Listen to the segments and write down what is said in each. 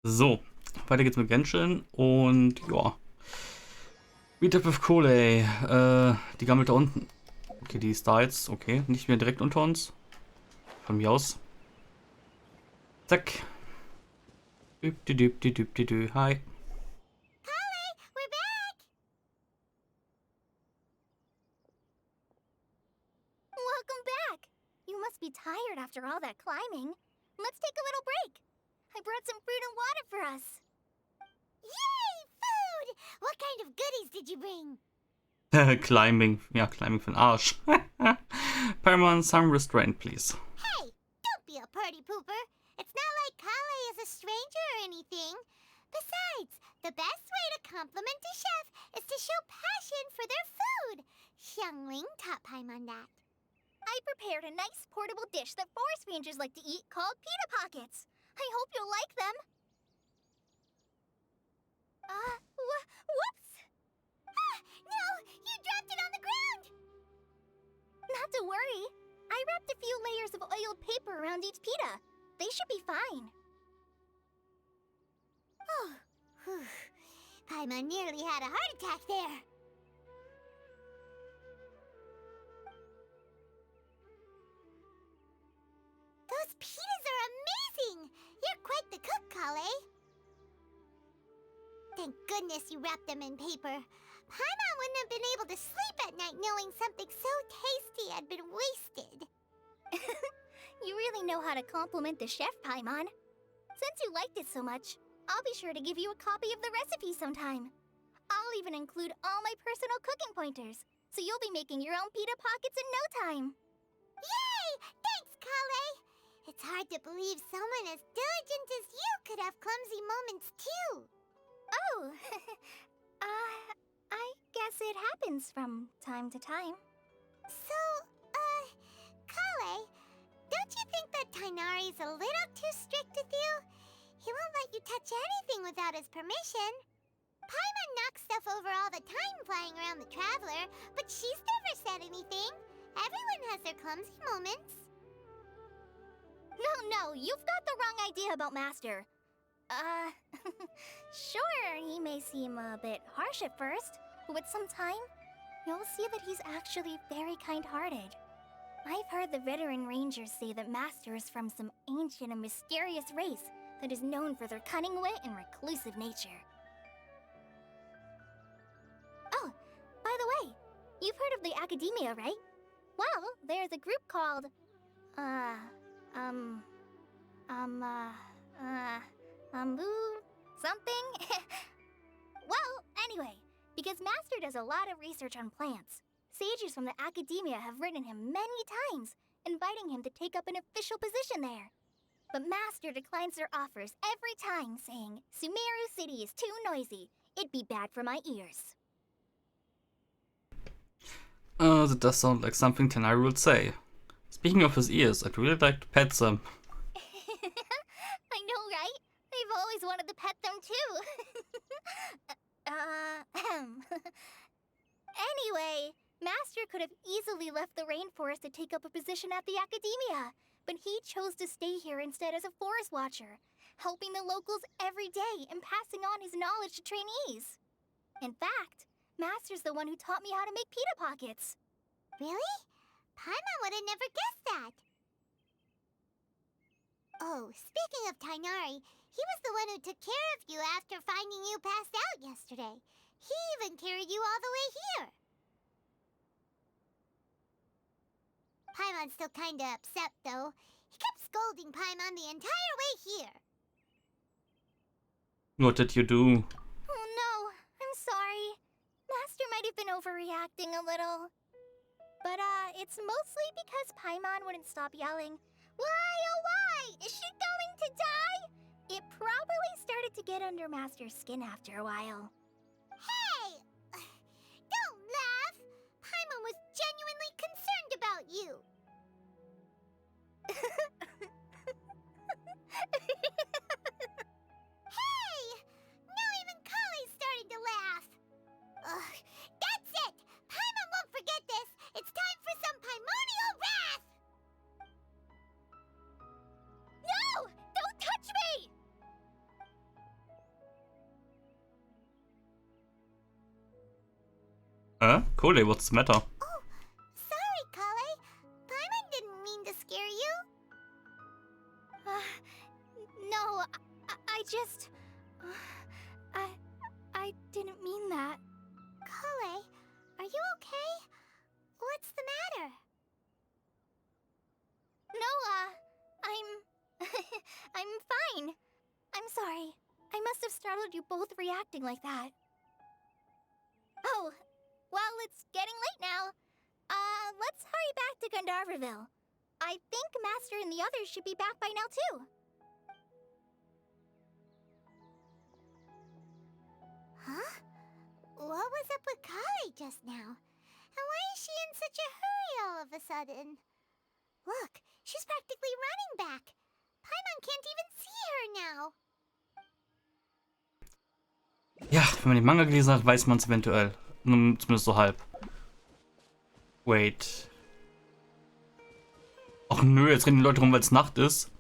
So, weiter geht's mit Genshin und ja. Meet up with Kohley. Die gammelt da unten. Okay, die ist da jetzt. Okay, nicht mehr direkt unter uns. Von mir aus. Zack. Düb. Hi. We're back! Welcome back! You must be tired after all that climbing. Let's take a little break. I brought some fruit and water for us. Yay! Food! What kind of goodies did you bring? Climbing. Ja, Climbing für den Arsch. Paramount, some restraint, please. Hey! Don't be a party pooper. It's not like Kale is a stranger or anything. Besides, the best way to compliment a chef is to show passion for their food. Xiangling taught Paimon that. I prepared a nice portable dish that forest rangers like to eat called pita pockets. I hope you'll like them. Whoops! Ah, no! You dropped it on the ground! Not to worry. I wrapped a few layers of oiled paper around each pita. They should be fine. Oh, whew. Paimon nearly had a heart attack there. Those pitas are amazing! You're quite the cook, Kale. Thank goodness you wrapped them in paper. Paimon wouldn't have been able to sleep at night knowing something so tasty had been wasted. You really know how to compliment the chef, Paimon. Since you liked it so much, I'll be sure to give you a copy of the recipe sometime. I'll even include all my personal cooking pointers, so you'll be making your own pita pockets in no time. Yay! Thanks, Kale! It's hard to believe someone as diligent as you could have clumsy moments too. Oh, I guess it happens from time to time. So, Kale, don't you think that Tighnari's a little too strict with you? He won't let you touch anything without his permission. Paimon knocks stuff over all the time flying around the Traveler, but she's never said anything. Everyone has their clumsy moments. No, you've got the wrong idea about Master. Sure, he may seem a bit harsh at first, but with some time, you'll see that he's actually very kind-hearted. I've heard the veteran rangers say that Master is from some ancient and mysterious race that is known for their cunning wit and reclusive nature. Oh, by the way, you've heard of the Academia, right? Well, there's a group called, something? Well, anyway, because Master does a lot of research on plants, sages from the Academia have written him many times, inviting him to take up an official position there. But Master declines their offers every time, saying, Sumeru City is too noisy. It'd be bad for my ears. That does sound like something Tenai would say. Speaking of his ears, I'd really like to pet them. I know, right? I've always wanted to pet them too. Anyway, Master could have easily left the rainforest to take up a position at the Academia, but he chose to stay here instead as a forest watcher, helping the locals every day and passing on his knowledge to trainees. In fact, Master's the one who taught me how to make pita pockets. Really? Paimon would have never guessed that. Oh, speaking of Tighnari, he was the one who took care of you after finding you passed out yesterday. He even carried you all the way here. Paimon's still kinda upset, though. He kept scolding Paimon the entire way here. What did you do? Oh no, I'm sorry. Master might have been overreacting a little. But, it's mostly because Paimon wouldn't stop yelling, Why, oh why? Is she going to die? It probably started to get under Master's skin after a while. Hey! Don't laugh! Paimon was genuinely concerned about you. Hey! Now even Kale's starting to laugh. Ugh, that's it! Paimon won't forget this! It's time for some Paimonial wrath! No! Don't touch me! Kole, what's the matter? Oh, sorry, Kale. Paimon didn't mean to scare you. No, I just... I didn't mean that. Kale, are you okay? What's the matter? No, I'm fine. I'm sorry. I must have startled you both reacting like that. Oh, well, it's getting late now. Let's hurry back to Gandharville. I think Master and the others should be back by now, too. Huh? What was up with Kale just now? And why is she in such a hurry all of a sudden? Look, she's practically running back. Paimon can't even see her now. Ja, wenn man den Manga gelesen hat, weiß man es eventuell. Zumindest so halb. Wait. Ach nö, jetzt rennen die Leute rum, weil es Nacht ist.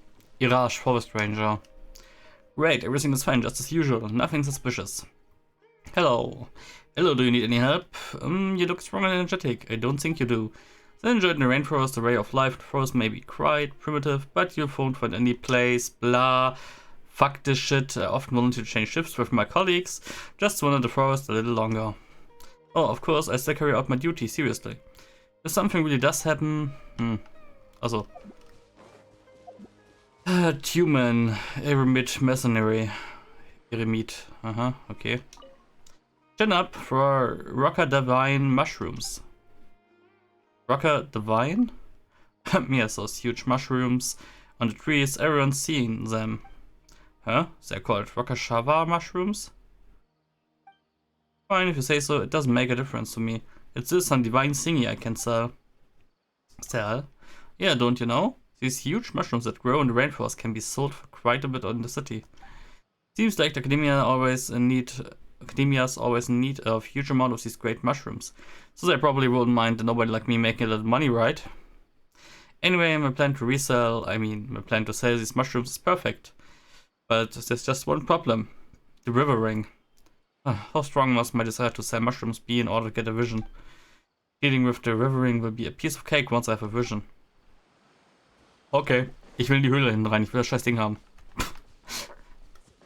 Irage, Forest Ranger. Great, everything is fine, just as usual. Nothing suspicious. Hello. Hello, do you need any help? You look strong and energetic. I don't think you do. I enjoyed in the rainforest, the way of life. The forest may be quite primitive, but you won't find any place. Blah. Fuck this shit. I often volunteer to change shifts with my colleagues. Just wander the forest a little longer. Oh, of course, I still carry out my duty, seriously. If something really does happen... Also... Human, Eremit, Mercenary. Eremit, okay. Chin up for Rocker Divine Mushrooms. Rocker Divine? Yes, those huge mushrooms on the trees, everyone's seeing them. Huh? They're called Rocker Shava mushrooms? Fine, if you say so, it doesn't make a difference to me. It's just some divine thingy I can sell. Sell? Yeah, don't you know? These huge mushrooms that grow in the rainforest can be sold for quite a bit in the city. Seems like the Academia's always in need of huge amount of these great mushrooms. So they probably wouldn't mind nobody like me making a little money, right? Anyway, my plan to sell these mushrooms is perfect. But there's just one problem. The river ring. How strong must my desire to sell mushrooms be in order to get a vision? Dealing with the river ring will be a piece of cake once I have a vision. Okay, ich will in die Höhle hinten rein, ich will das scheiß Ding haben.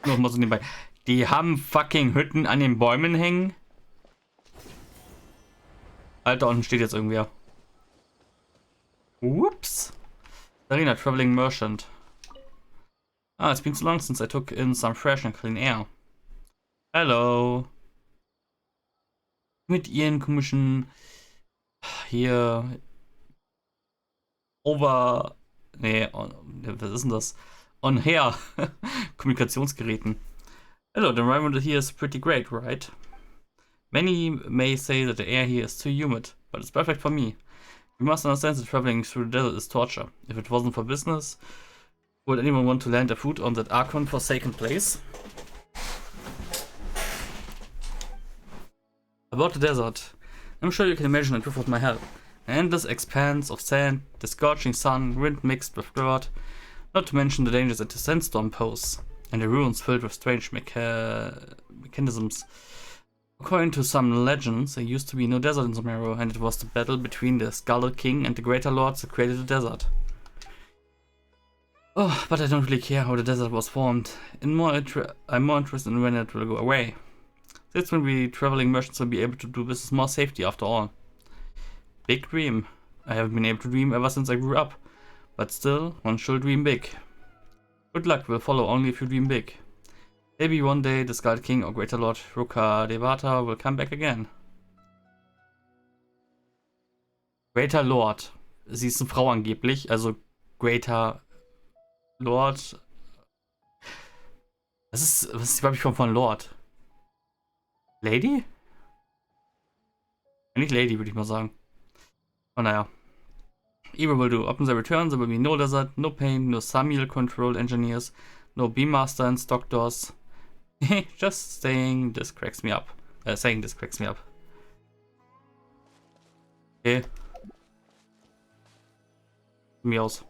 Nochmal so nebenbei. Die haben fucking Hütten an den Bäumen hängen. Alter, unten steht jetzt irgendwer. Whoops. Arena, traveling merchant. Ah, it's been so long since I took in some fresh and clean air. Hello. Mit ihren komischen... Hier... Nee, was ist denn das? On-Hair Kommunikationsgeräten. Hello, the environment here is pretty great, right? Many may say that the air here is too humid, but it's perfect for me. You must understand that traveling through the desert is torture. If it wasn't for business, would anyone want to land their foot on that Archon-forsaken place? About the desert. I'm sure you can imagine it without my help. An endless expanse of sand, the scorching sun, wind mixed with dirt, not to mention the dangers that the sandstorm pose, and the ruins filled with strange mechanisms. According to some legends, there used to be no desert in Sumeru, and it was the battle between the Scarlet King and the Greater Lords that created the desert. Oh, but I don't really care how the desert was formed. I'm more interested in when it will go away. That's when we traveling merchants will be able to do business more safety after all. Big dream. I haven't been able to dream ever since I grew up. But still, one should dream big. Good luck will follow only if you dream big. Maybe one day the Scarlet King or Greater Lord Ruka Devata will come back again. Greater Lord. Sie ist eine Frau angeblich, also Greater Lord. Was ist die weibliche Form von Lord? Lady? Nicht Lady, würde ich mal sagen. Oh naja. Evil will do. Upon their return, there will be no desert, no pain, no Samuel control engineers, no beammaster and doctors. Just saying this cracks me up. Saying this cracks me up. Okay. Von mir aus.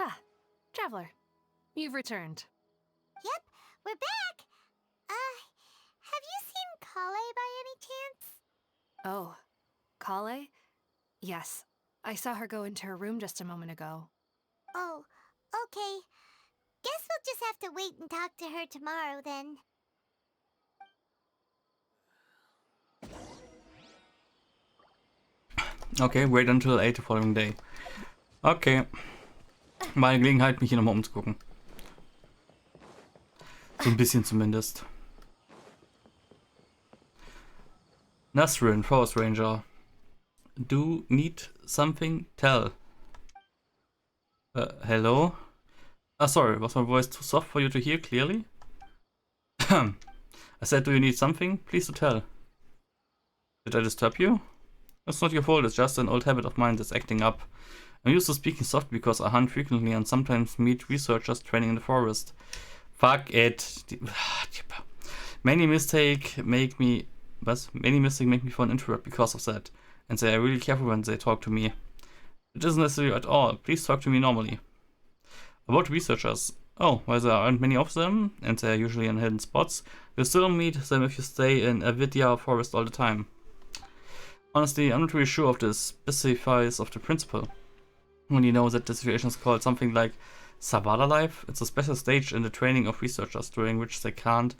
Ah, traveler. You've returned. Yep, we're back. Have you seen Kale by any chance? Oh, Kale? Yes, I saw her go into her room just a moment ago. Oh, okay. Guess we'll just have to wait and talk to her tomorrow then. Okay, wait until 8 the following day. Okay. Meine Gelegenheit, mich hier nochmal umzugucken. So ein bisschen zumindest. Nasrin, Forest Ranger. Do need something? Tell. Hello? Ah, sorry, was my voice too soft for you to hear clearly? I said, do you need something? Please to tell. Did I disturb you? It's not your fault, it's just an old habit of mine that's acting up. I'm used to speaking soft because I hunt frequently and sometimes meet researchers training in the forest. Fuck it. Many mistakes make me fall an introvert because of that. And they are really careful when they talk to me. It isn't necessary at all. Please talk to me normally. About researchers. Oh, well, there aren't many of them, and they are usually in hidden spots. You'll still meet them if you stay in Avidya forest all the time. Honestly, I'm not really sure of the specifics of the principle. When you know that the situation is called something like Sabada life, it's a special stage in the training of researchers during which they can't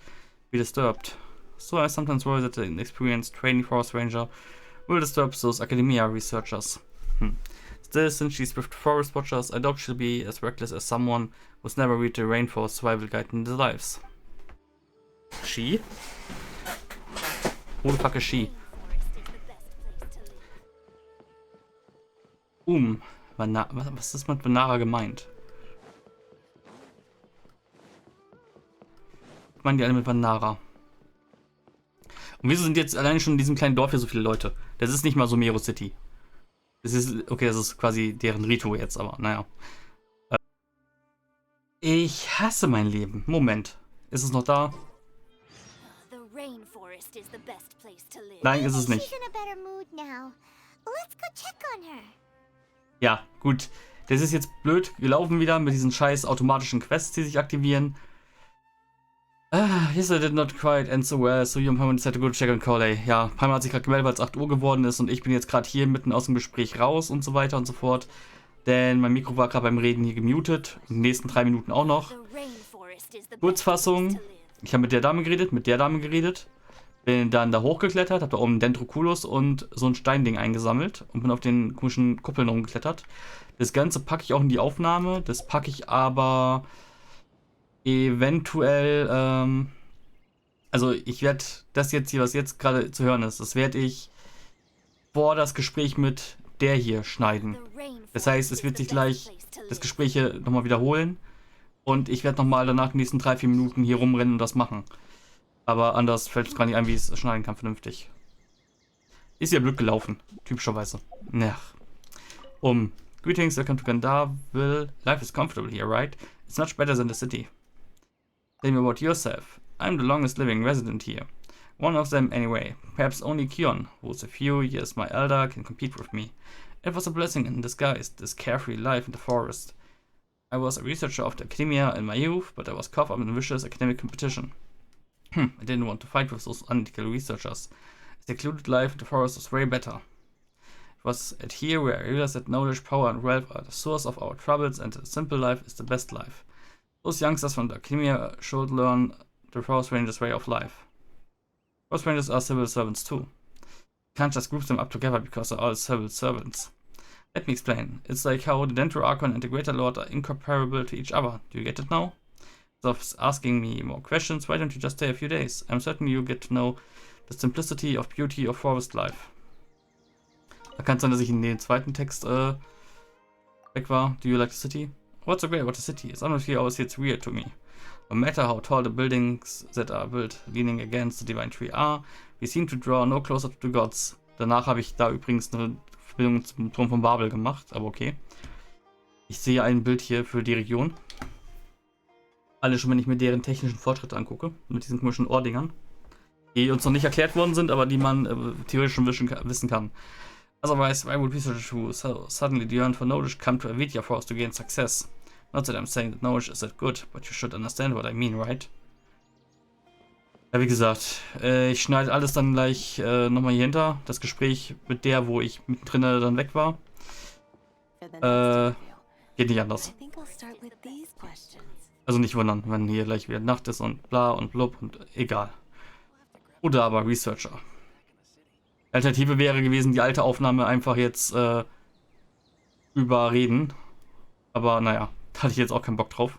be disturbed. So I sometimes worry that the inexperienced trainee forest ranger will disturb those academia researchers. Still, since she's with forest watchers, I doubt she'll be as reckless as someone who's never read the Rainforest Survival Guide in their lives. She? Who the fuck is she? Was ist mit Vanara gemeint? Was meinen die alle mit Vanara? Und wieso sind jetzt allein schon in diesem kleinen Dorf hier so viele Leute? Das ist nicht mal so Mero City. Das ist, okay, das ist quasi deren Rito jetzt, aber naja. Ich hasse mein Leben. Moment. Ist es noch da? Nein, ist es nicht. Ja, gut. Das ist jetzt blöd gelaufen wieder mit diesen scheiß automatischen Quests, die sich aktivieren. Yes, I did not quite end so well, so you decided to go check on Corley. Ja, Palmer hat sich gerade gemeldet, weil es 8 Uhr geworden ist und ich bin jetzt gerade hier mitten aus dem Gespräch raus und so weiter und so fort. Denn mein Mikro war gerade beim Reden hier gemutet. In den nächsten 3 Minuten auch noch. Kurzfassung. Ich habe mit der Dame geredet. Bin dann da hochgeklettert, habe da oben Dendroculus und so ein Steinding eingesammelt und bin auf den komischen Kuppeln rumgeklettert. Das Ganze packe ich auch in die Aufnahme. Das packe ich aber eventuell, also ich werde das jetzt hier, was jetzt gerade zu hören ist, das werde ich vor das Gespräch mit der hier schneiden. Das heißt, es wird sich gleich das Gespräch hier nochmal wiederholen und ich werde nochmal danach die nächsten 3-4 Minuten hier rumrennen und das machen. Aber anders fällt es gar nicht ein, wie ich es schneiden kann vernünftig. Ist ja blöd gelaufen, typischerweise. Ja. Greetings, welcome to Gandharville. Life is comfortable here, right? It's much better than the city. Tell me about yourself. I'm the longest living resident here. One of them anyway. Perhaps only Kion, who's a few years my elder, can compete with me. It was a blessing in disguise, this carefree life in the forest. I was a researcher of the academia in my youth, but I was caught up in vicious academic competition. I didn't want to fight with those unethical researchers. A secluded life in the forest was way better. It was at here where I realized that knowledge, power and wealth are the source of our troubles and a simple life is the best life. Those youngsters from the academia should learn the Forest Rangers' way of life. Forest Rangers are civil servants too. You can't just group them up together because they're all civil servants. Let me explain. It's like how the Dendro Archon and the Greater Lord are incomparable to each other. Do you get it now? Instead of asking me more questions, why don't you just stay a few days? I'm certain you'll get to know the simplicity of beauty of forest life. Da kann es sein, dass ich in den zweiten Text weg war. Do you like the city? What's so great about the city? Some of you always it's weird to me. No matter how tall the buildings that are built leaning against the divine tree are, we seem to draw no closer to the gods. Danach habe ich da übrigens eine Verbindung zum Turm von Babel gemacht, aber okay. Ich sehe ein Bild hier für die Region. Alle schon, wenn ich mir deren technischen Fortschritte angucke, mit diesen komischen Ohrdingern, die uns noch nicht erklärt worden sind, aber die man theoretisch schon wissen kann. Otherwise, why would researchers who suddenly yearn for knowledge come to Avidya Forest to gain success? Not that I'm saying that knowledge is that good, but you should understand what I mean, right? Ja, wie gesagt, ich schneide alles dann gleich nochmal hier hinter. Das Gespräch mit der, wo ich mittendrin dann weg war. Geht nicht anders. Also nicht wundern, wenn hier gleich wieder Nacht ist und bla und blub und egal. Oder aber Researcher. Alternative wäre gewesen, die alte Aufnahme einfach jetzt überreden. Aber naja, da hatte ich jetzt auch keinen Bock drauf.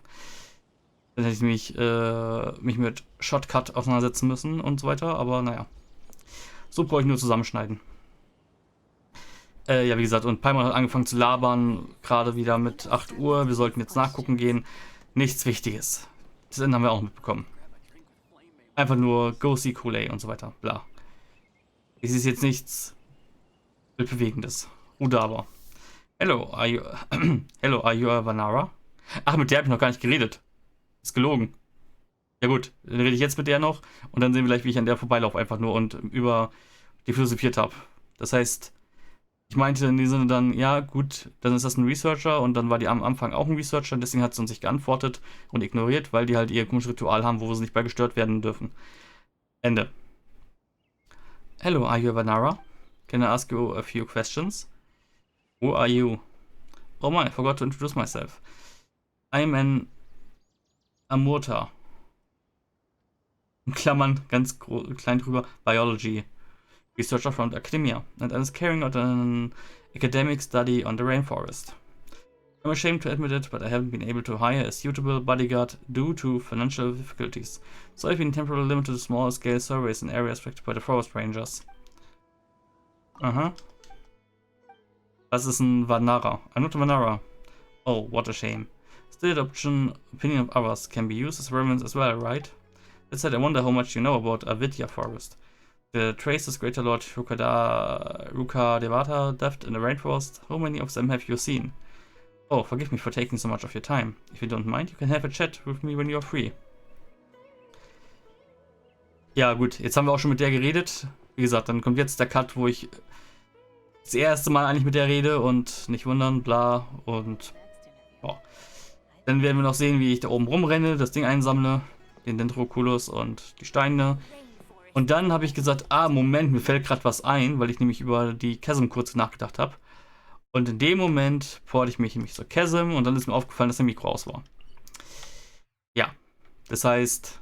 Dann hätte ich mich mit Shotcut auseinandersetzen müssen und so weiter. Aber naja. So brauche ich nur zusammenschneiden. Ja, wie gesagt, und Paimon hat angefangen zu labern. Gerade wieder mit 8 Uhr. Wir sollten jetzt nachgucken gehen. Nichts Wichtiges. Das Ende haben wir auch mitbekommen. Einfach nur Go see Kool-Aid und so weiter. Bla. Es ist jetzt nichts Bewegendes. Oder aber. Hello, are you... Hello, are you a Vanara? Ach, mit der habe ich noch gar nicht geredet. Ist gelogen. Ja gut, dann rede ich jetzt mit der noch und dann sehen wir gleich, wie ich an der vorbeilaufe einfach nur und über die philosophiert habe. Das heißt, ich meinte in dem Sinne dann, ja gut, dann ist das ein Researcher und dann war die am Anfang auch ein Researcher und deswegen hat sie uns nicht geantwortet und ignoriert, weil die halt ihr komisches Ritual haben, wo sie nicht bei gestört werden dürfen. Ende. Hello, are you a Vanara? Can I ask you a few questions? Who are you? Oh my, I forgot to introduce myself. I'm an Amurta. In Klammern, ganz klein drüber, Biology. Researcher from the academia. And I was carrying out an academic study on the rainforest. I'm ashamed to admit it, but I haven't been able to hire a suitable bodyguard due to financial difficulties. So I've been temporarily limited to small-scale surveys in areas protected by the forest rangers. Aha. Was ist ein Vanara? I'm not a Vanara. Oh, what a shame. Still, the opinion of others can be used as reference as well, right? That said, I wonder how much you know about Avidya Forest. The traces Greater Lord Rukadevata left in the rainforest. How many of them have you seen? Oh, forgive me for taking so much of your time. If you don't mind, you can have a chat with me when you're free. Ja gut, jetzt haben wir auch schon mit der geredet. Wie gesagt, dann kommt jetzt der Cut, wo ich das erste Mal eigentlich mit der rede und nicht wundern, bla und ja. Dann werden wir noch sehen, wie ich da oben rumrenne, das Ding einsammle, den Dendroculus und die Steine. Und dann habe ich gesagt, Moment, mir fällt gerade was ein, weil ich nämlich über die Chasm kurz nachgedacht habe. Und in dem Moment porte ich mich nämlich zur Chasm und dann ist mir aufgefallen, dass der Mikro aus war. Ja, das heißt,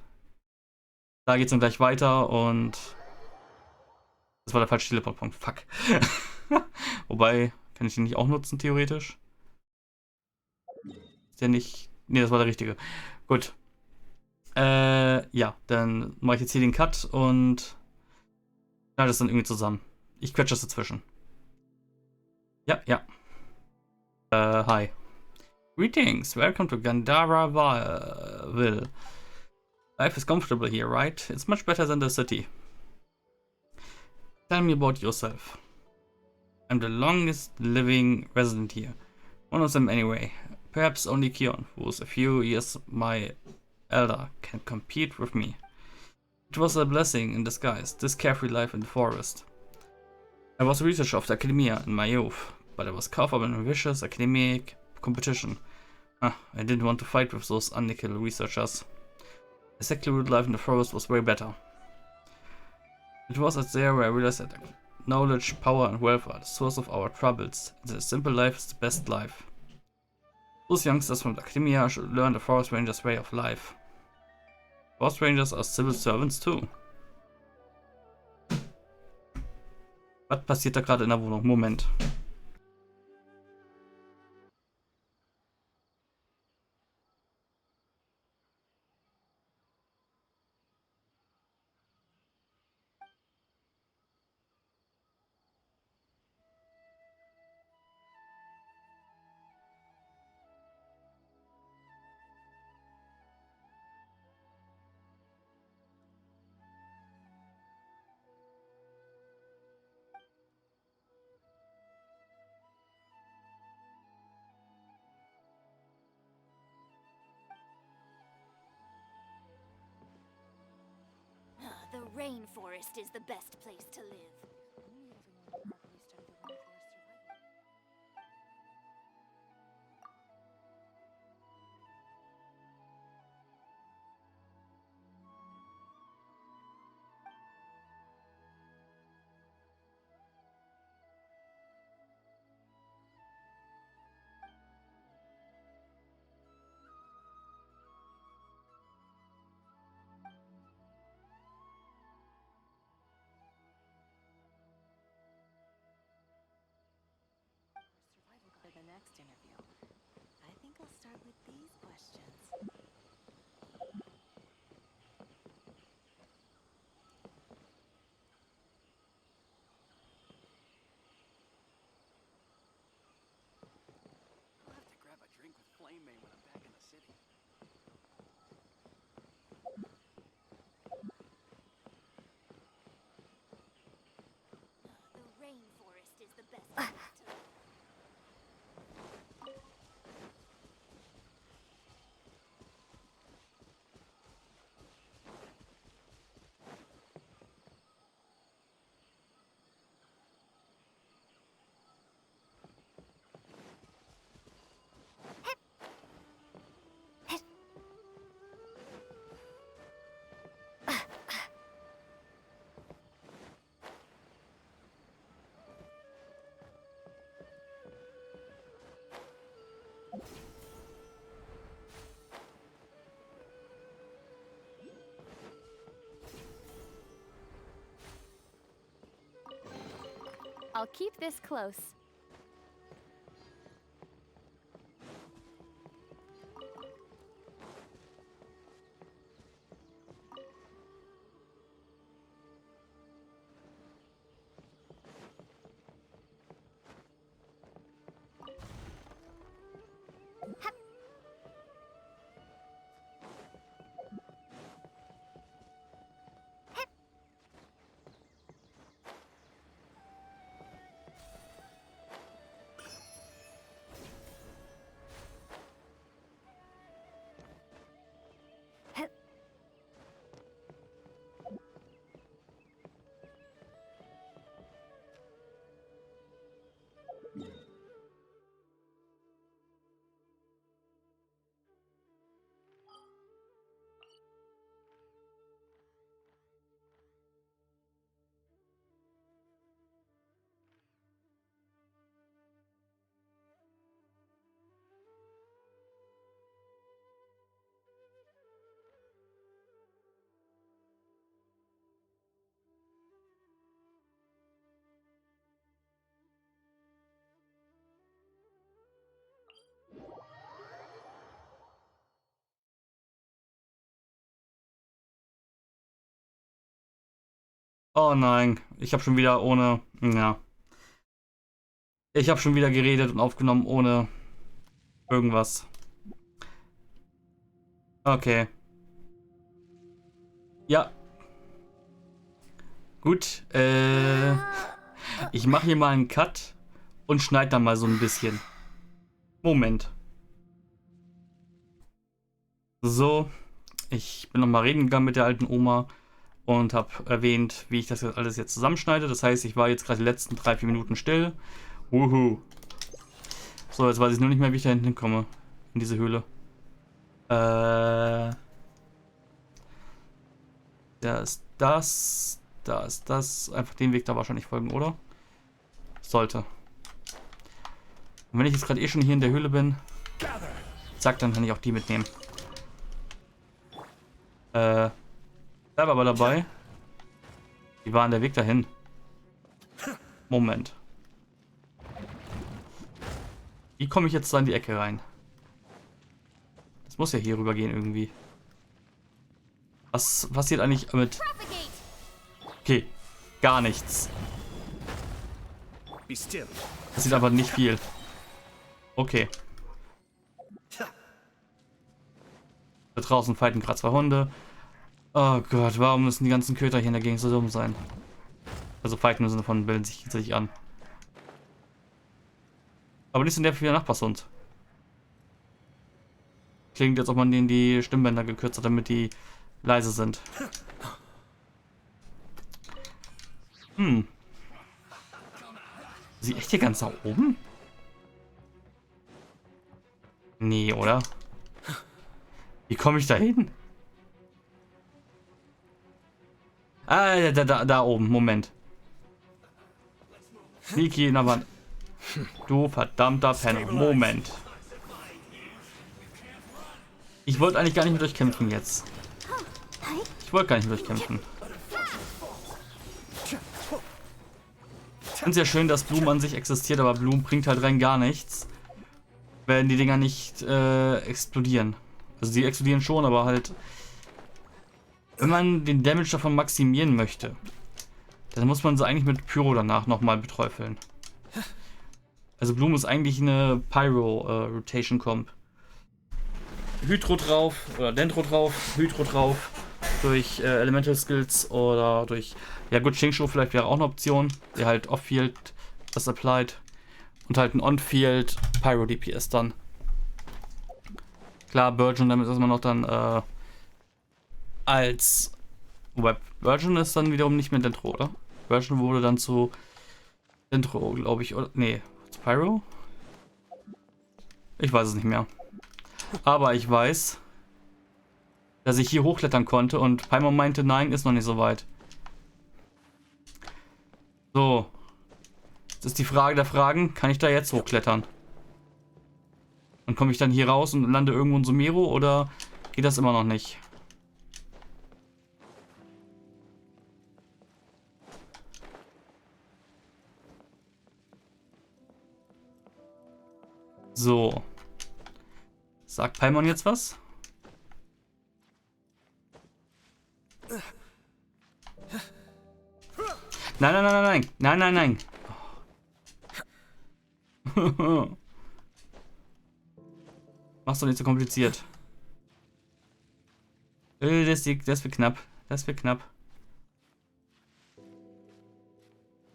da geht es dann gleich weiter und das war der falsche Teleportpunkt. Fuck. Wobei, kann ich den nicht auch nutzen, theoretisch? Ist der nicht... Ne, das war der richtige. Gut. Ja, dann mache ich jetzt hier den Cut und schneide das dann irgendwie zusammen. Ich quetsche das dazwischen. Ja, ja. Hi. Greetings, welcome to Gandharaville. Life is comfortable here, right? It's much better than the city. Tell me about yourself. I'm the longest living resident here. One of them anyway. Perhaps only Kion, who is a few years my elder, can compete with me. It was a blessing in disguise, this carefree life in the forest. I was a researcher of the academia in my youth, but I was caught up in a vicious academic competition. I didn't want to fight with those unequal researchers. A secluded life in the forest was way better. It was at there where I realized that knowledge, power and wealth are the source of our troubles, and that a simple life is the best life. Those youngsters from the academia should learn the forest rangers' way of life. Forest rangers are civil servants too. Was passiert da gerade in der Wohnung? Moment. The rainforest is the best place to live. first interview. I think I'll start with these questions. I'll have to grab a drink with Flame Main when I'm back in the city. The rainforest is the best place to live. I'll keep this close. Oh nein, ich habe schon wieder ohne... Ja. Ich habe schon wieder geredet und aufgenommen ohne irgendwas. Okay. Ja. Gut, ich mache hier mal einen Cut und schneide dann mal so ein bisschen. Moment. So, ich bin nochmal reden gegangen mit der alten Oma und habe erwähnt, wie ich das alles jetzt zusammenschneide. Das heißt, ich war jetzt gerade die letzten 3-4 Minuten still. Wuhu. So, jetzt weiß ich nur nicht mehr, wie ich da hinten komme. In diese Höhle. Da ist das. Da ist das. Einfach den Weg da wahrscheinlich folgen, oder? Sollte. Und wenn ich jetzt gerade eh schon hier in der Höhle bin, zack, dann kann ich auch die mitnehmen. Bleib aber dabei. Wie war denn der Weg dahin? Moment. Wie komme ich jetzt da in die Ecke rein? Das muss ja hier rüber gehen irgendwie. Was passiert eigentlich mit... Okay, gar nichts. Das sieht aber nicht viel. Okay. Da draußen fighten gerade 2 Hunde. Oh Gott, warum müssen die ganzen Köter hier in der Gegend so dumm sein? Also fighten im Sinne von bilden sich an. Aber nicht so der für Nachbarshund. Klingt, als ob man denen die Stimmbänder gekürzt hat, damit die leise sind. Hm. Ist sie echt hier ganz nach oben? Nee, oder? Wie komme ich da hin? Ah, da oben. Moment. Sneaky in der Wand. Du verdammter Penner. Moment. Ich wollte eigentlich gar nicht mit euch kämpfen jetzt. Ich wollte gar nicht mit euch kämpfen. Ich finde es ja schön, dass Blumen an sich existiert, aber Blumen bringt halt rein gar nichts. werden die Dinger nicht explodieren. Also die explodieren schon, aber halt, wenn man den Damage davon maximieren möchte, dann muss man sie eigentlich mit Pyro danach nochmal beträufeln. Also Bloom ist eigentlich eine Pyro-Rotation Comp. Hydro drauf oder Dendro drauf, Hydro drauf, durch Elemental Skills oder durch, ja gut, Shingshu vielleicht wäre auch eine Option, der halt Off-Field das applied und halt ein On-Field Pyro-DPS dann. Klar, Virgin, damit ist man noch dann als Web. Virgin ist dann wiederum nicht mehr Dendro, oder? Virgin wurde dann zu Dendro, glaube ich, oder? Nee, zu Pyro? Ich weiß es nicht mehr. Aber ich weiß, dass ich hier hochklettern konnte und Paimon meinte, nein, ist noch nicht so weit. So. Das ist die Frage der Fragen, kann ich da jetzt hochklettern? Und komme ich dann hier raus und lande irgendwo in Sumeru oder geht das immer noch nicht? So. Sagt Paimon jetzt was? Nein, nein, nein, nein, nein, nein, nein, nein. Mach's doch nicht so kompliziert. Das wird knapp. Das wird knapp.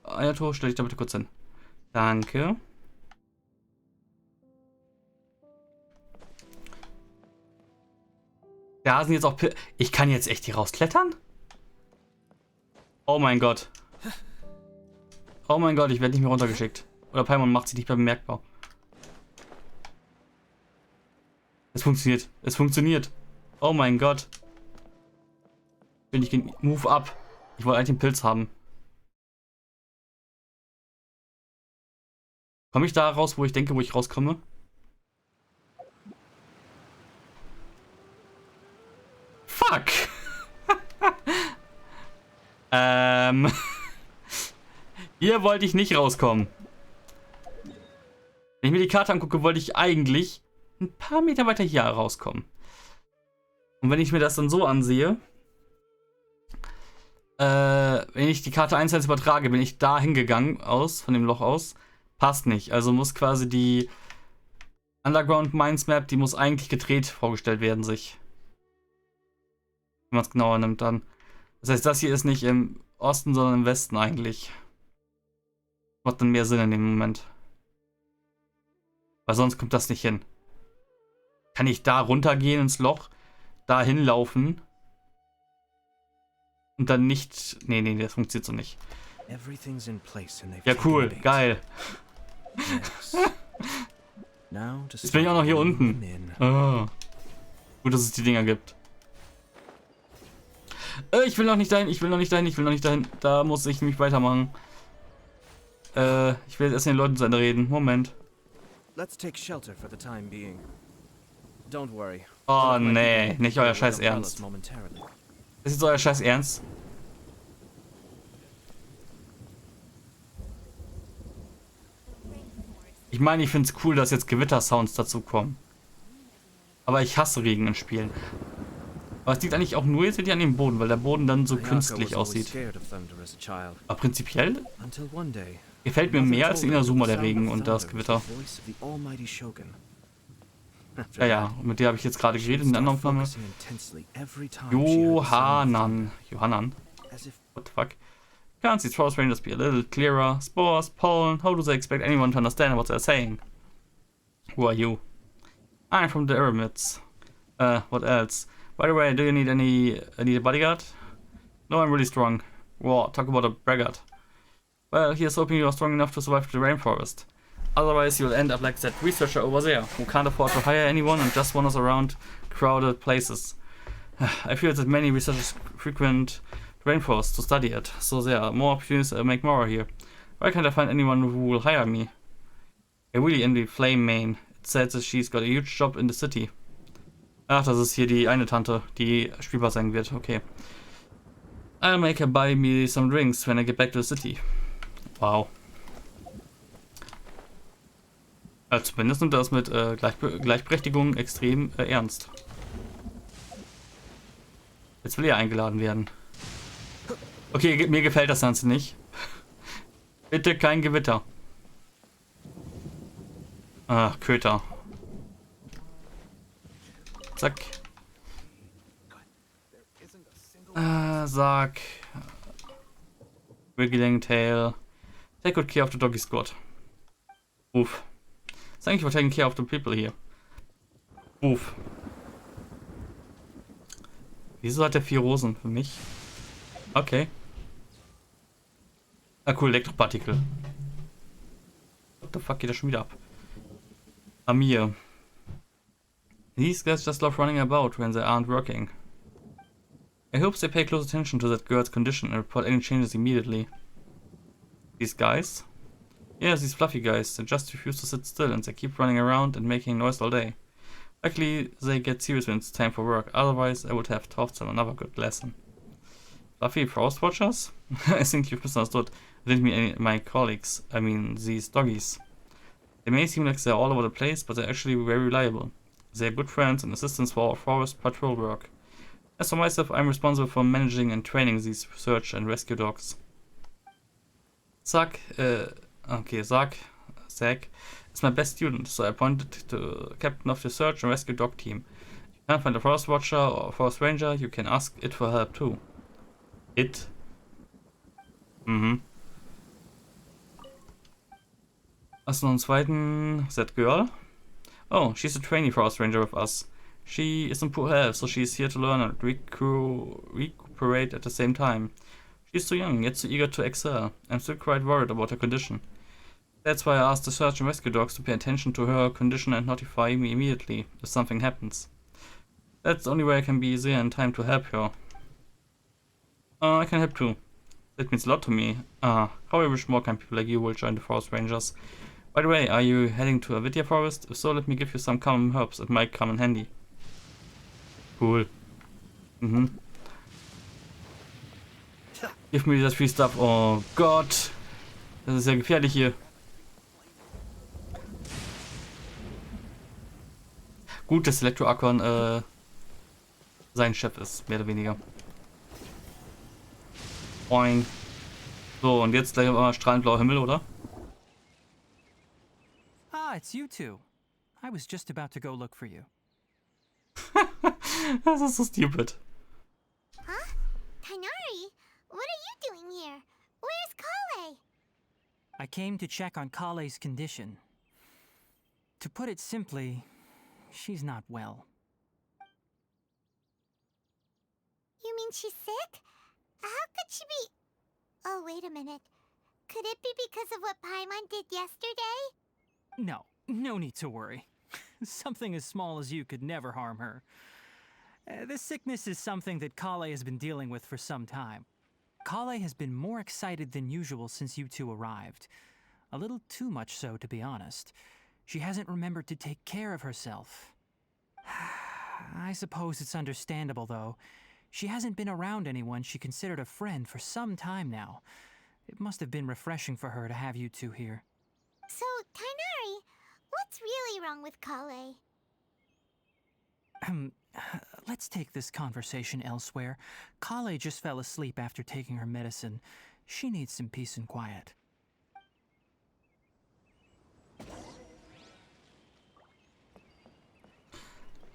Eine Tor, stell dich da bitte kurz hin. Danke. Da sind jetzt auch ich kann jetzt echt hier rausklettern? Oh mein Gott. Oh mein Gott, ich werde nicht mehr runtergeschickt. Oder Paimon macht sich nicht mehr bemerkbar. Es funktioniert. Es funktioniert. Oh mein Gott. Bin ich Move up. Ich wollte eigentlich den Pilz haben. Komme ich da raus, wo ich denke, wo ich rauskomme? Fuck. Hier wollte ich nicht rauskommen. Wenn ich mir die Karte angucke, wollte ich eigentlich ein paar Meter weiter hier rauskommen. Und wenn ich mir das dann so ansehe, wenn ich die Karte 1 übertrage, bin ich da hingegangen von dem Loch aus. Passt nicht. Also muss quasi die Underground Mines Map, die muss eigentlich gedreht vorgestellt werden sich. Wenn man es genauer nimmt dann. Das heißt, das hier ist nicht im Osten, sondern im Westen eigentlich. Macht dann mehr Sinn in dem Moment. Weil sonst kommt das nicht hin. Kann ich da runtergehen ins Loch, da hinlaufen und dann nicht... Nee, das funktioniert so nicht. Ja, cool, geil. Jetzt bin ich auch noch hier unten. Oh. Gut, dass es die Dinger gibt. Ich will noch nicht dahin, Da muss ich mich weitermachen. Ich will jetzt erst den Leuten zu Ende reden. Moment. Oh nee, nicht euer Scheiß Ernst. Ist jetzt euer Scheiß Ernst? Ich meine, ich finde es cool, dass jetzt Gewittersounds dazu kommen. Aber ich hasse Regen in Spielen. Aber es liegt eigentlich auch nur jetzt an dem Boden, weil der Boden dann so künstlich aussieht. Aber prinzipiell gefällt mir mehr als in Inazuma der Regen und das Gewitter. Ja, und mit der habe ich jetzt gerade geredet in der anderen Aufnahme. Johanan. What the fuck? Can't see throws rain, just be a little clearer. Spores, pollen, how do they expect anyone to understand what they're saying? Who are you? I'm from the Pyramids. What else? By the way, do you need a bodyguard? No, I'm really strong. Wow, talk about a braggart. Well, here's hoping you are strong enough to survive the rainforest. Otherwise, you'll end up like that researcher over there, who can't afford to hire anyone and just wanders around crowded places. I feel that many researchers frequent rainforests to study it, so there are more opportunities to make more here. Why can't I find anyone who will hire me? I really envy Flame Main. It said that she's got a huge job in the city. Ach, das ist hier die eine Tante, die spielbar sein wird. Okay. I'll make her buy me some drinks when I get back to the city. Wow. Zumindest nimmt er das mit Gleichberechtigung extrem ernst. Jetzt will er eingeladen werden. Okay, mir gefällt das Ganze nicht. Bitte kein Gewitter. Ach, Köter. Zack. Sag. Wiggling Tail. Take good care of the doggy squad. Uff. Thank you for taking care of the people here. Uff. Wieso hat er 4 Rosen für mich? Okay. Ah, cool, Elektropartikel. What the fuck geht das schon wieder ab? Amir. These guys just love running about when they aren't working. I hope they pay close attention to that girl's condition and report any changes immediately. These guys? Yes, these fluffy guys. They just refuse to sit still and they keep running around and making noise all day. Luckily, they get serious when it's time for work. Otherwise, I would have taught them another good lesson. Fluffy Frost Watchers? I think you've misunderstood. I didn't mean my colleagues. I mean these doggies. They may seem like they're all over the place, but they're actually very reliable. They're good friends and assistants for our forest patrol work. As for myself, I'm responsible for managing and training these search and rescue dogs. Zack is my best student, so I appointed the captain of the search and rescue dog team. You can't find a forest watcher or a forest ranger, you can ask it for help too. It? Hast du noch einen zweiten? That girl? Oh, she's a trainee forest ranger with us. She is in poor health, so she is here to learn and recuperate at the same time. She's too young, yet too eager to excel. I'm still quite worried about her condition. That's why I asked the search and rescue dogs to pay attention to her condition and notify me immediately if something happens. That's the only way I can be there in time to help her. I can help too. That means a lot to me. How I wish more kind people like you will join the forest rangers. By the way, are you heading to a Vidya forest? If so, let me give you some common herbs. It might come in handy. Cool. Give me that free stuff. Oh Gott. Das ist ja gefährlich hier. Gut, dass Elektroakon sein Chef ist, mehr oder weniger. Boing. So, und jetzt gleich mal strahlend blauer Himmel, oder? Ah, it's you two. I was just about to go look for you. Das ist so stupid. Huh? Tighnari, what are you doing here? Where's Kale? I came to check on Kale's condition. To put it simply, she's not well. You mean she's sick? How could she be... Oh, wait a minute. Could it be because of what Paimon did yesterday? No need to worry. Something as small as you could never harm her. This sickness is something that Kale has been dealing with for some time. Kale has been more excited than usual since you two arrived. A little too much so, to be honest. She hasn't remembered to take care of herself. I suppose it's understandable, though. She hasn't been around anyone she considered a friend for some time now. It must have been refreshing for her to have you two here. So, Tighnari, what's really wrong with Kale? Let's take this conversation elsewhere. Kale just fell asleep after taking her medicine. She needs some peace and quiet.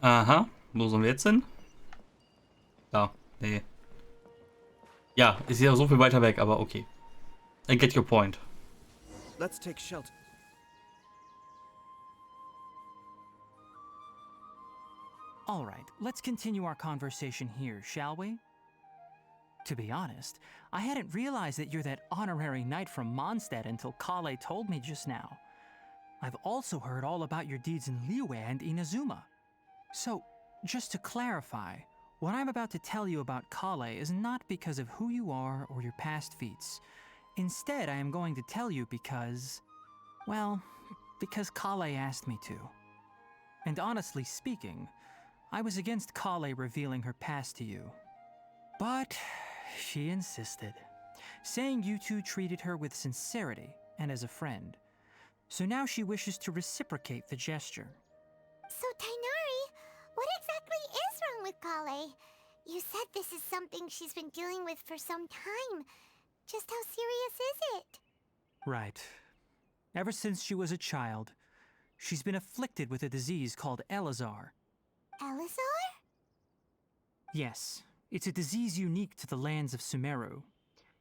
Aha, wo sind wir jetzt hin? Da, nee. Ja, ist ja so viel weiter weg, aber okay. I get your point. Let's take shelter. All right, let's continue our conversation here, shall we? To be honest, I hadn't realized that you're that honorary knight from Mondstadt until Kale told me just now. I've also heard all about your deeds in Liyue and Inazuma. So, just to clarify, what I'm about to tell you about Kale is not because of who you are or your past feats. Instead, I am going to tell you because... well, because Kale asked me to. And honestly speaking, I was against Kale revealing her past to you. But she insisted, saying you two treated her with sincerity and as a friend. So now she wishes to reciprocate the gesture. So, Tainari, what exactly is wrong with Kale? You said this is something she's been dealing with for some time. Just how serious is it? Right. Ever since she was a child, she's been afflicted with a disease called Elazar. Elazar? Yes, it's a disease unique to the lands of Sumeru.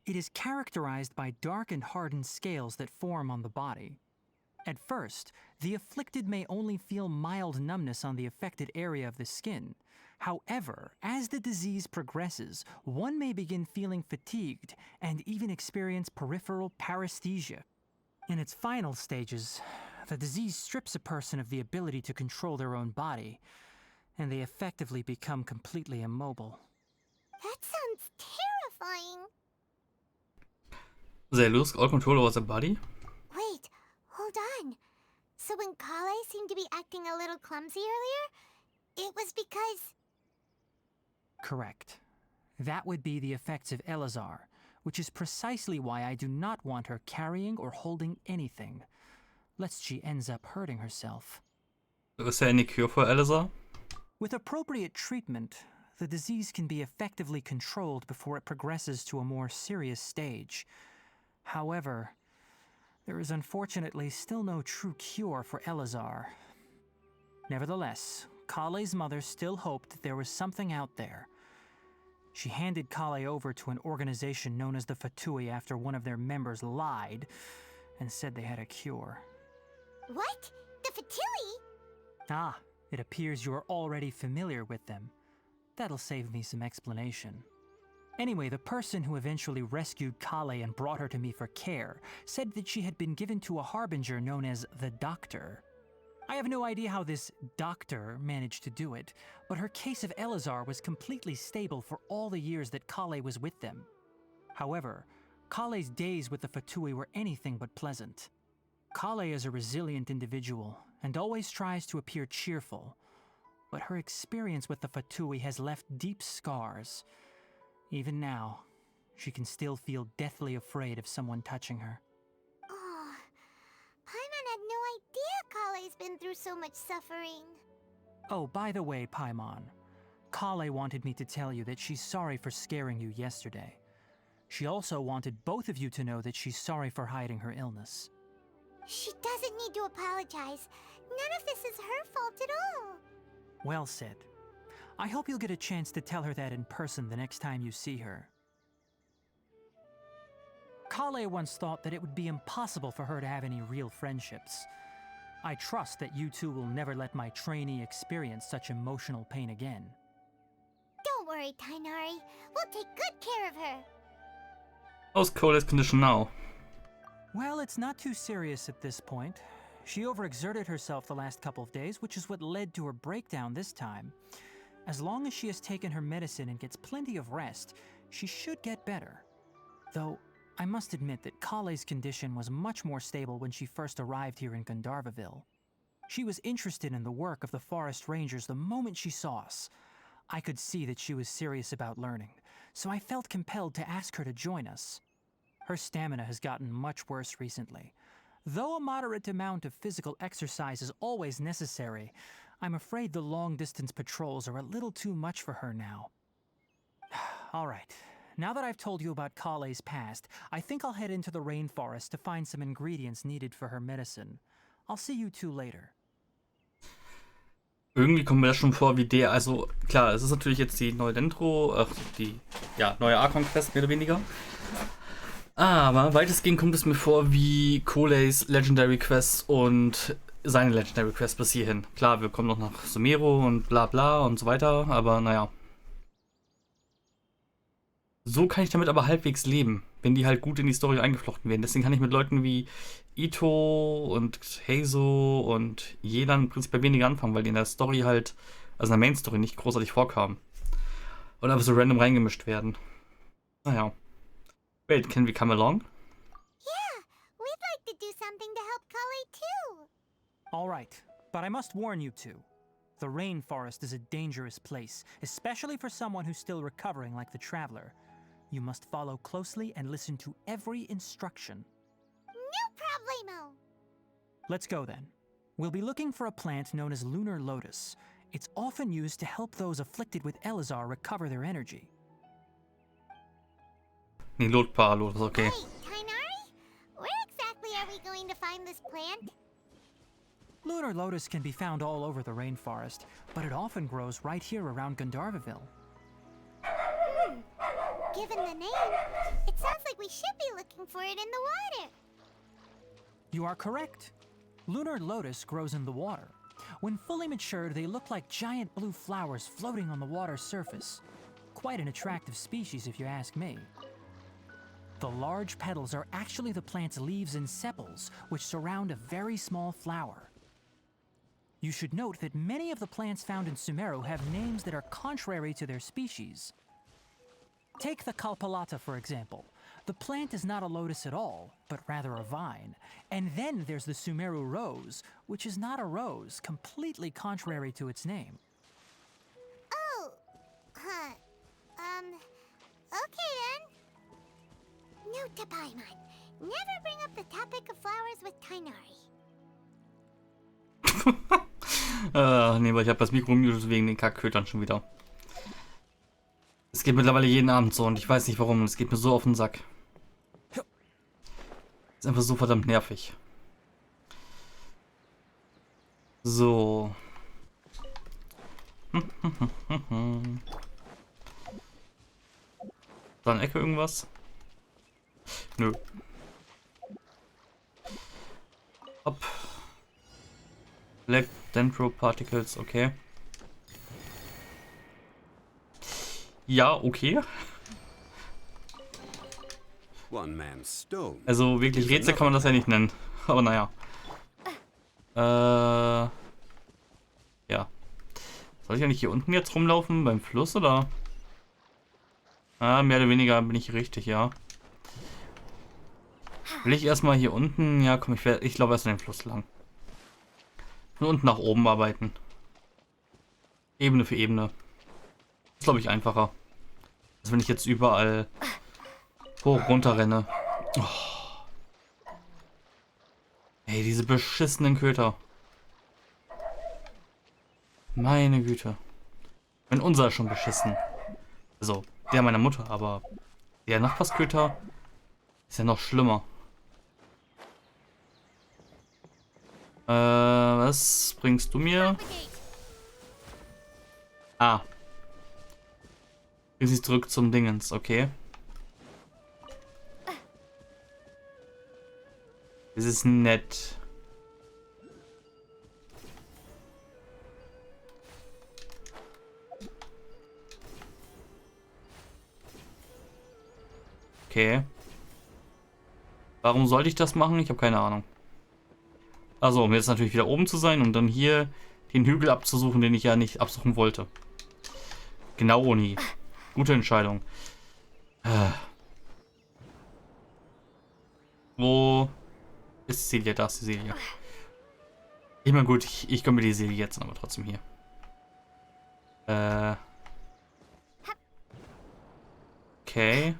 It is characterized by dark and hardened scales that form on the body. At first, the afflicted may only feel mild numbness on the affected area of the skin. However, as the disease progresses, one may begin feeling fatigued and even experience peripheral paresthesia. In its final stages, the disease strips a person of the ability to control their own body, and they effectively become completely immobile. That sounds terrifying. They lose all control over their body? Wait, hold on. So when Kale seemed to be acting a little clumsy earlier, it was because... Correct. That would be the effects of Elazar, which is precisely why I do not want her carrying or holding anything, lest she ends up hurting herself. Is there any cure for Elazar? With appropriate treatment, the disease can be effectively controlled before it progresses to a more serious stage. However, there is unfortunately still no true cure for Elazar. Nevertheless, Kale's mother still hoped that there was something out there. She handed Kale over to an organization known as the Fatui after one of their members lied and said they had a cure. What? The Fatui? Ah, it appears you are already familiar with them. That'll save me some explanation. Anyway, the person who eventually rescued Kale and brought her to me for care said that she had been given to a harbinger known as the Doctor. I have no idea how this doctor managed to do it, but her case of Elazar was completely stable for all the years that Kale was with them. However, Kale's days with the Fatui were anything but pleasant. Kale is a resilient individual and always tries to appear cheerful, but her experience with the Fatui has left deep scars. Even now, she can still feel deathly afraid of someone touching her. Oh, Paimon had no idea Kale's been through so much suffering. Oh, by the way, Paimon, Kale wanted me to tell you that she's sorry for scaring you yesterday. She also wanted both of you to know that she's sorry for hiding her illness. She doesn't need to apologize. None of this is her fault at all. Well said. I hope you'll get a chance to tell her that in person the next time you see her. Kale once thought that it would be impossible for her to have any real friendships. I trust that you two will never let my trainee experience such emotional pain again. Don't worry, Tainari. We'll take good care of her. How's Cole's condition now? Well, it's not too serious at this point. She overexerted herself the last couple of days, which is what led to her breakdown this time. As long as she has taken her medicine and gets plenty of rest, she should get better. Though, I must admit that Kale's condition was much more stable when she first arrived here in Gandharvaville. She was interested in the work of the forest rangers the moment she saw us. I could see that she was serious about learning, so I felt compelled to ask her to join us. Her stamina has gotten much worse recently. Though a moderate amount of physical exercise is always necessary, I'm afraid the long-distance patrols are a little too much for her now. All right, now that I've told you about Kale's past, I think I'll head into the rainforest to find some ingredients needed for her medicine. I'll see you two later. Irgendwie kommt mir das schon vor wie der, also klar, es ist natürlich jetzt die neue neue Archon-Quest, mehr oder weniger. Aber weitestgehend kommt es mir vor wie Koleis Legendary Quest und seine Legendary Quest bis hierhin. Klar, wir kommen noch nach Sumeru und bla bla und so weiter, aber naja. So kann ich damit aber halbwegs leben, wenn die halt gut in die Story eingeflochten werden. Deswegen kann ich mit Leuten wie Ito und Heizo und Jelan im Prinzip weniger anfangen, weil die in der Story halt, also in der Main Story nicht großartig vorkamen. Und einfach so random reingemischt werden. Naja. Wait, can we come along? Yeah, we'd like to do something to help Kale too. All right, but I must warn you two. The rainforest is a dangerous place, especially for someone who's still recovering like the Traveler. You must follow closely and listen to every instruction. No problemo. Let's go then. We'll be looking for a plant known as lunar lotus. It's often used to help those afflicted with Elazar recover their energy. Nee, Lotus, okay. Hey, Kainari? Where exactly are we going to find this plant? Lunar lotus can be found all over the rainforest, but it often grows right here around Gandharvaville. Given the name, it sounds like we should be looking for it in the water. You are correct. Lunar lotus grows in the water. When fully matured, they look like giant blue flowers floating on the water's surface. Quite an attractive species, if you ask me. The large petals are actually the plant's leaves and sepals, which surround a very small flower. You should note that many of the plants found in Sumeru have names that are contrary to their species. Take the Kalpalata, for example. The plant is not a lotus at all, but rather a vine. And then there's the Sumeru rose, which is not a rose, completely contrary to its name. Oh, huh. Okay then. Note to Paimon. Never bring up the topic of flowers with Kainari. Nee, weil ich habe das Mikro gemutet wegen den Kackkötern schon wieder. Es geht mittlerweile jeden Abend so und ich weiß nicht warum. Es geht mir so auf den Sack. Ist einfach so verdammt nervig. So. Da in der Ecke irgendwas? Nö. Hopp. Black Dendro Particles, okay. Ja, okay. One man's stone. Also wirklich Rätsel kann man das ja nicht nennen. Aber naja. Ja. Soll ich ja nicht hier unten jetzt rumlaufen beim Fluss oder? Ah, mehr oder weniger bin ich richtig, ja. Will ich erstmal hier unten? Ja, komm, ich glaube erst an den Fluss lang. Von unten nach oben arbeiten. Ebene für Ebene. Ist, glaube ich, einfacher. Als wenn ich jetzt überall hoch runter renne. Oh. Ey, diese beschissenen Köter. Meine Güte. Wenn unser ist schon beschissen. Also, der meiner Mutter, aber der Nachbarsköter ist ja noch schlimmer. Was bringst du mir? Ah. Bring sie zurück zum Dingens, okay. Das ist nett. Okay. Warum sollte ich das machen? Ich habe keine Ahnung. Also, um jetzt natürlich wieder oben zu sein und dann hier den Hügel abzusuchen, den ich ja nicht absuchen wollte. Genau, Oni. Gute Entscheidung. Wo ist Celia? Da ist die Celia. Immer gut, ich komme mir die Celia jetzt, aber trotzdem hier. Okay.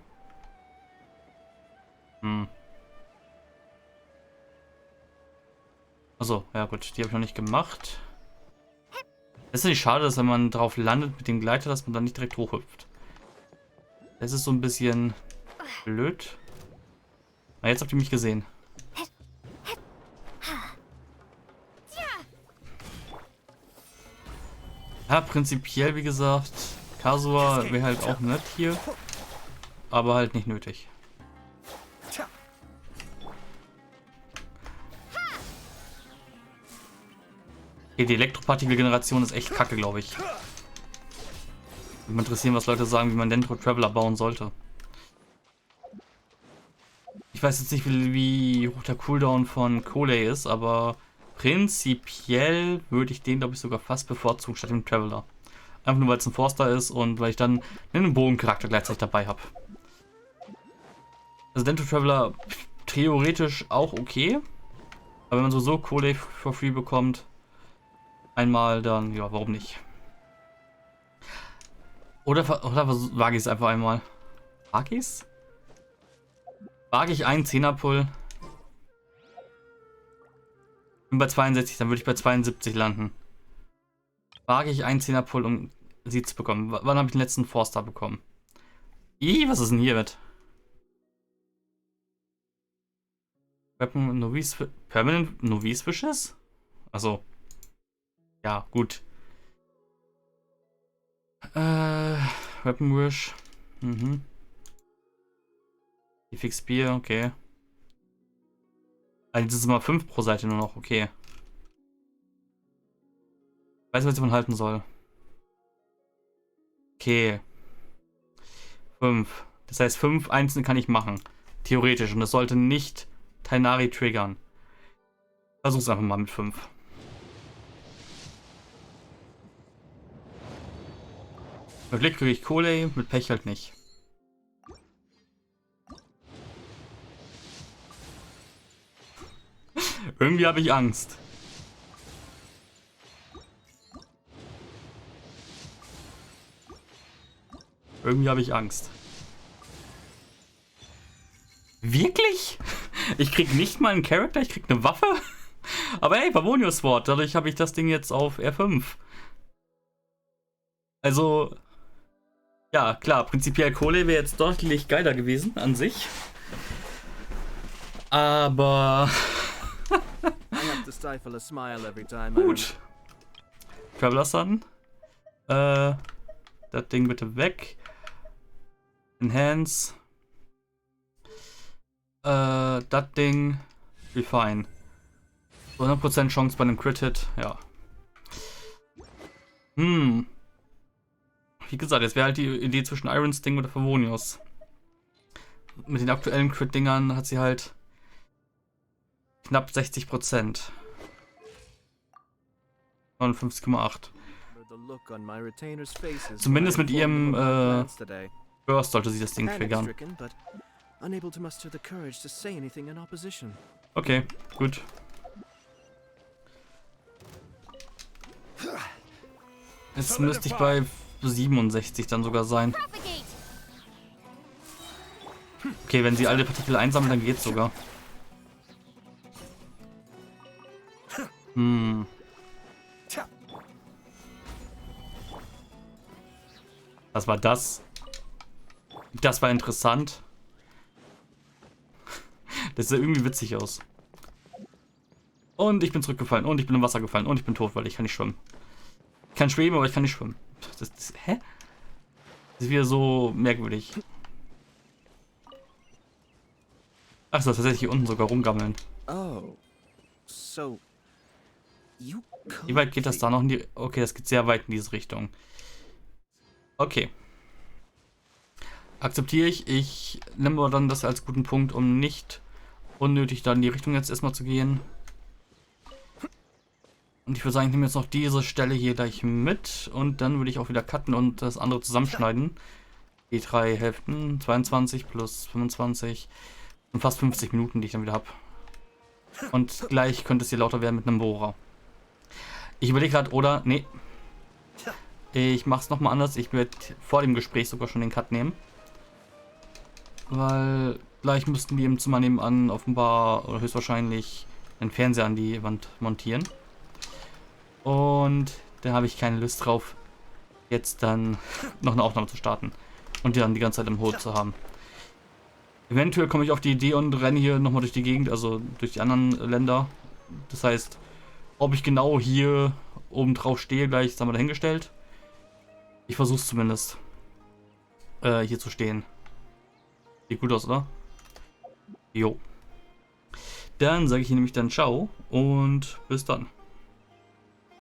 Achso, ja gut, die habe ich noch nicht gemacht. Das ist nicht schade, dass wenn man drauf landet mit dem Gleiter, dass man dann nicht direkt hochhüpft. Das ist so ein bisschen blöd. Na, jetzt habt ihr mich gesehen. Ja, prinzipiell, wie gesagt, Kasua wäre halt auch nett hier. Aber halt nicht nötig. Okay, die Elektropartikelgeneration ist echt kacke, glaube ich. Würde mich interessieren, was Leute sagen, wie man Dendro Traveler bauen sollte. Ich weiß jetzt nicht, wie hoch der Cooldown von Coley ist, aber prinzipiell würde ich den, glaube ich, sogar fast bevorzugen statt dem Traveler. Einfach nur, weil es ein Forster ist und weil ich dann einen Bogencharakter gleichzeitig dabei habe. Also Dendro Traveler theoretisch auch okay. Aber wenn man sowieso Coley for free bekommt, einmal, dann, ja, warum nicht? Oder wage ich es einfach einmal? Wage ich es? Wage ich einen 10er-Pull? Bin bei 62, dann würde ich bei 72 landen. Wage ich einen 10er Pull, um sie zu bekommen. Wann habe ich den letzten Forster bekommen? Was ist denn hier mit? Weapon Novice Permanent Novice Wishes? Also. Ja, gut. Weapon Wish. Die Fix Spear, okay. Also das ist immer 5 pro Seite nur noch, okay. Weiß nicht, was ich davon halten soll. Okay. 5. Das heißt, 5 einzelne kann ich machen. Theoretisch. Und das sollte nicht Tainari triggern. Versuch's einfach mal mit 5. Mit Glück kriege ich Kohle, mit Pech halt nicht. Irgendwie habe ich Angst. Irgendwie habe ich Angst. Wirklich? Ich krieg nicht mal einen Charakter, ich krieg eine Waffe? Aber hey, Pavonio Sword, dadurch habe ich das Ding jetzt auf R5. Also, ja, klar, prinzipiell Kohle wäre jetzt deutlich geiler gewesen an sich. Aber gut. Traveler Sun. Das Ding bitte weg. Enhance. Das Ding. Refine. 100% Chance bei einem Crit-Hit. Ja. Wie gesagt, jetzt wäre halt die Idee zwischen Iron Sting oder Favonius. Mit den aktuellen Crit-Dingern hat sie halt knapp 60%. 59,8. Zumindest mit ihrem Burst sollte sie das Ding triggern. Okay, gut. Jetzt müsste ich bei 67 dann sogar sein. Okay, wenn sie alle Partikel einsammeln, dann geht's sogar. Was war das? Das war interessant. Das sah irgendwie witzig aus. Und ich bin zurückgefallen. Und ich bin im Wasser gefallen. Und ich bin tot, weil ich kann nicht schwimmen. Ich kann schweben, aber ich kann nicht schwimmen. Hä? Das ist wieder so merkwürdig. Ach so, tatsächlich hier unten sogar rumgammeln. Oh. So. Wie weit geht das da noch in die... Okay, das geht sehr weit in diese Richtung. Okay. Akzeptiere ich. Ich nehme aber dann das als guten Punkt, um nicht unnötig da in die Richtung jetzt erstmal zu gehen. Und ich würde sagen, ich nehme jetzt noch diese Stelle hier gleich mit. Und dann würde ich auch wieder cutten und das andere zusammenschneiden. Die 3 Hälften. 22 plus 25. Und fast 50 Minuten, die ich dann wieder habe. Und gleich könnte es hier lauter werden mit einem Bohrer. Ich überlege gerade, oder... Nee. Ich mache es nochmal anders. Ich werde vor dem Gespräch sogar schon den Cut nehmen. Weil gleich müssten die im Zimmer nebenan offenbar oder höchstwahrscheinlich einen Fernseher an die Wand montieren. Und da habe ich keine Lust drauf, jetzt dann noch eine Aufnahme zu starten. Und die dann die ganze Zeit im Hut zu haben. Eventuell komme ich auf die Idee und renne hier nochmal durch die Gegend, also durch die anderen Länder. Das heißt, ob ich genau hier oben drauf stehe, gleich sagen wir dahingestellt. Ich versuche es zumindest, hier zu stehen. Sieht gut aus, oder? Jo. Dann sage ich hier nämlich dann ciao und bis dann.